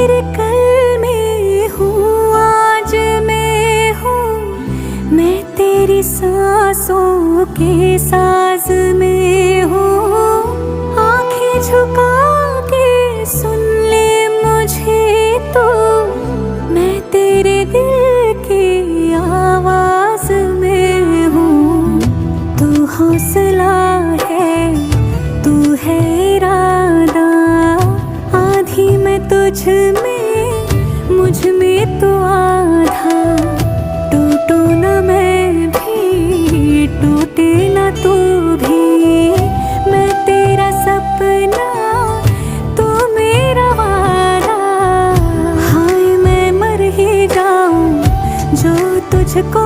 तेरे कल में हूँ, आज मैं हूँ, मैं तेरी सांसों के साज में हूँ। आंखें झुका के सुन ले मुझे तो, मैं तेरे दिल की आवाज में हूँ। तू हौसला है, तू है इरादा, आधी मैं तुझ में, मुझ में तो आधा। टूटू न मैं भी, टूटे न तू भी, मैं तेरा सपना, तू मेरा वादा। हाय मैं मर ही जाऊं जो तुझको